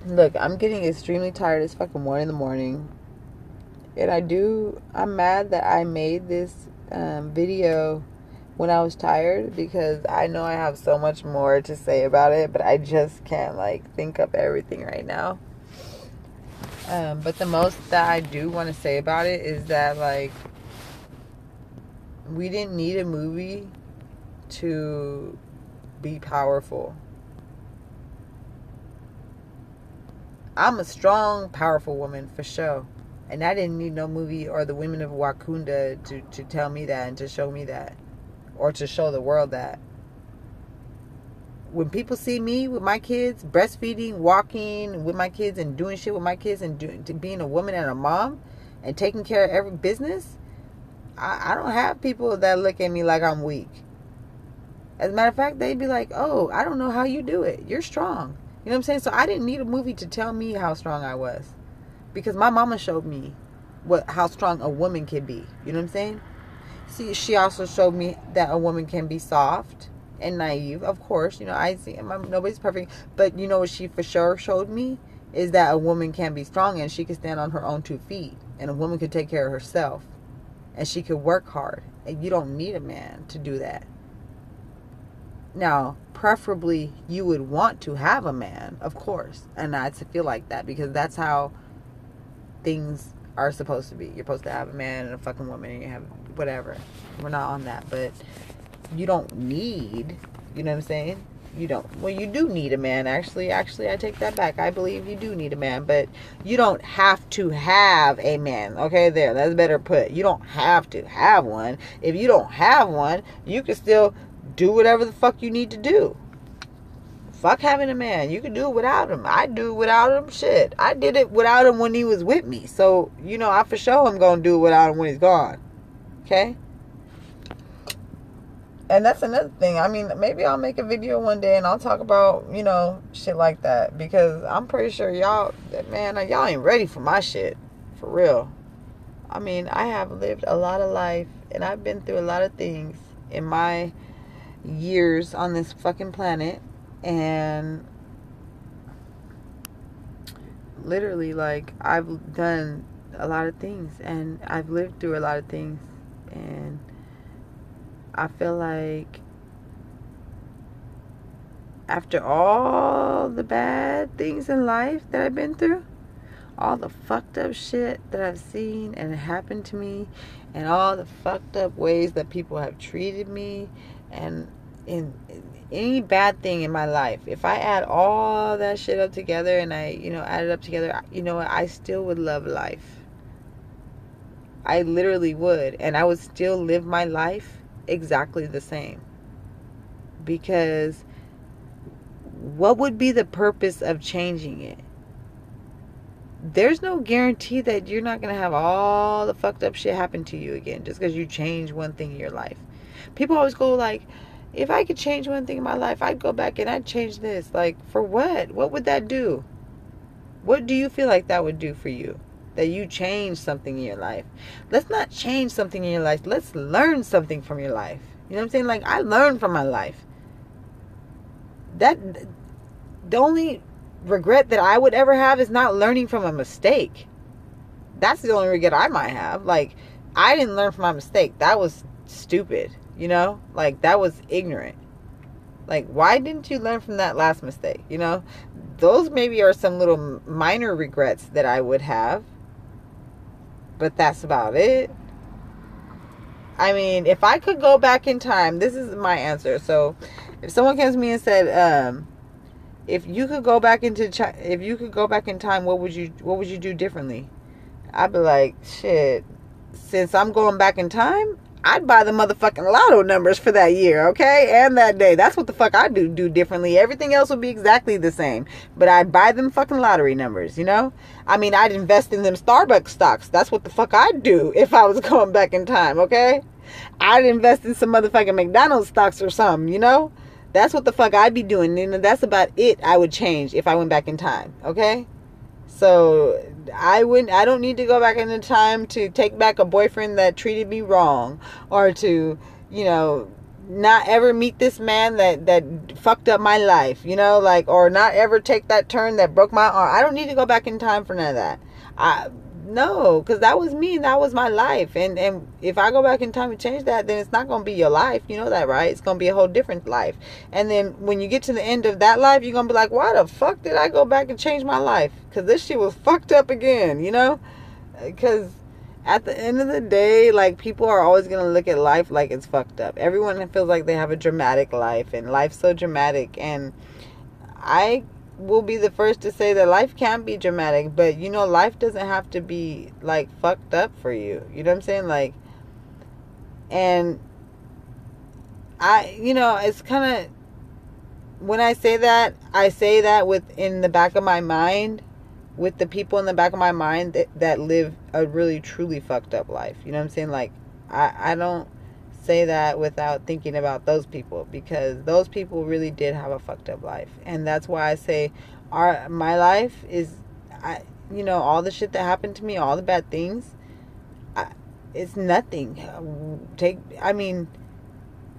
Look, I'm getting extremely tired. It's fucking 1 in the morning. And I'm mad that I made this video when I was tired, because I know I have so much more to say about it, but I just can't like think up everything right now. But the most that I do want to say about it is that, like, we didn't need a movie to be powerful. I'm a strong, powerful woman for sure. And I didn't need no movie or the women of Wakanda to tell me that and to show me that. Or to show the world that. When people see me with my kids, breastfeeding, walking with my kids, and doing shit with my kids, and being a woman and a mom, and taking care of every business, I don't have people that look at me like I'm weak. As a matter of fact, they'd be like, oh, I don't know how you do it. You're strong. You know what I'm saying? So I didn't need a movie to tell me how strong I was. Because my mama showed me how strong a woman can be. You know what I'm saying? See, she also showed me that a woman can be soft and naive. Of course, you know, I see nobody's perfect. But you know what she for sure showed me? Is that a woman can be strong and she can stand on her own 2 feet. And a woman can take care of herself. And she can work hard. And you don't need a man to do that. Now, preferably, you would want to have a man, of course. And I feel like that, because that's how things are supposed to be. You're supposed to have a man and a fucking woman, and you have whatever. We're not on that. But you don't need, you know what I'm saying? You don't. Well, you do need a man, actually. Actually, I take that back. I believe you do need a man. But you don't have to have a man. Okay, there. That's better put. You don't have to have one. If you don't have one, you can still do whatever the fuck you need to do. Fuck having a man. You can do it without him. I do it without him. Shit. I did it without him when he was with me. So, you know, I for sure am going to do it without him when he's gone. Okay? And that's another thing. I mean, maybe I'll make a video one day and I'll talk about, you know, shit like that. Because I'm pretty sure y'all ain't ready for my shit. For real. I mean, I have lived a lot of life and I've been through a lot of things in my years on this fucking planet. And literally, like, I've done a lot of things and I've lived through a lot of things, and I feel like after all the bad things in life that I've been through, all the fucked up shit that I've seen and happened to me, and all the fucked up ways that people have treated me, and in any bad thing in my life, if I add all that shit up together and I, you know, add it up together, you know what, I still would love life. I literally would. And I would still live my life exactly the same. Because what would be the purpose of changing it? There's no guarantee that you're not going to have all the fucked up shit happen to you again just because you change one thing in your life. People always go like, if I could change one thing in my life, I'd go back and I'd change this. Like, for what? What would that do? What do you feel like that would do for you? That you change something in your life. Let's not change something in your life. Let's learn something from your life. You know what I'm saying? Like, I learned from my life. The only regret that I would ever have is not learning from a mistake. That's the only regret I might have. Like, I didn't learn from my mistake. That was stupid. You know, like, that was ignorant. Like, why didn't you learn from that last mistake? You know, those maybe are some little minor regrets that I would have, but that's about it. I mean, if I could go back in time, this is my answer. So if someone came to me and said, if you could go back in time, what would you do differently? I'd be like, shit, since I'm going back in time, I'd buy the motherfucking lotto numbers for that year, okay? And that day. That's what the fuck I'd do differently. Everything else would be exactly the same. But I'd buy them fucking lottery numbers, you know? I mean, I'd invest in them Starbucks stocks. That's what the fuck I'd do if I was going back in time, okay? I'd invest in some motherfucking McDonald's stocks or something, you know? That's what the fuck I'd be doing. And that's about it I would change if I went back in time, okay? So I don't need to go back into time to take back a boyfriend that treated me wrong, or to, you know, not ever meet this man that fucked up my life, you know, like, or not ever take that turn that broke my arm. I don't need to go back in time for none of that. No, because that was me, that was my life, and if I go back in time and change that, then it's not going to be your life, you know that, right? It's going to be a whole different life. And then when you get to the end of that life, you're going to be like, why the fuck did I go back and change my life? Because this shit was fucked up again, you know? Because at the end of the day, like, people are always going to look at life like it's fucked up. Everyone feels like they have a dramatic life, and life's so dramatic, and I will be the first to say that life can be dramatic, but, you know, life doesn't have to be, like, fucked up for you. You know what I'm saying? Like, and you know, it's kind of, when I say that in the back of my mind, with the people in the back of my mind that live a really, truly fucked up life. You know what I'm saying? Like, I don't say that without thinking about those people, because those people really did have a fucked up life. And that's why I say my life is, you know, all the shit that happened to me, all the bad things, it's nothing. I mean,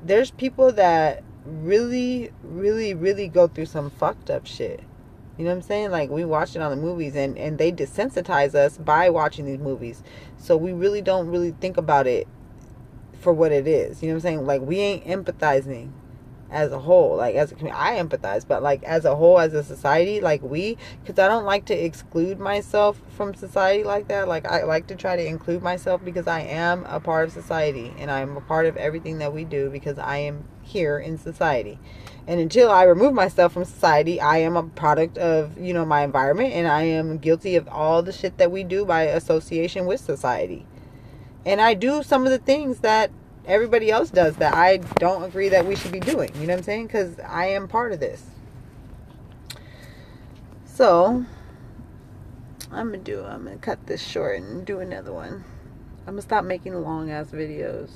there's people that really, really, really go through some fucked up shit. You know what I'm saying? Like, we watch it on the movies, and they desensitize us by watching these movies. So we really don't really think about it for what it is. You know what I'm saying? Like, we ain't empathizing as a whole. Like, as a community, I empathize, but, like, as a whole, as a society, like, because I don't like to exclude myself from society like that. Like, I like to try to include myself, because I am a part of society, and I am a part of everything that we do, because I am here in society. And until I remove myself from society, I am a product of, you know, my environment, and I am guilty of all the shit that we do by association with society. And I do some of the things that everybody else does that I don't agree that we should be doing. You know what I'm saying? Because I am part of this. So, I'm going to cut this short and do another one. I'm going to stop making long ass videos.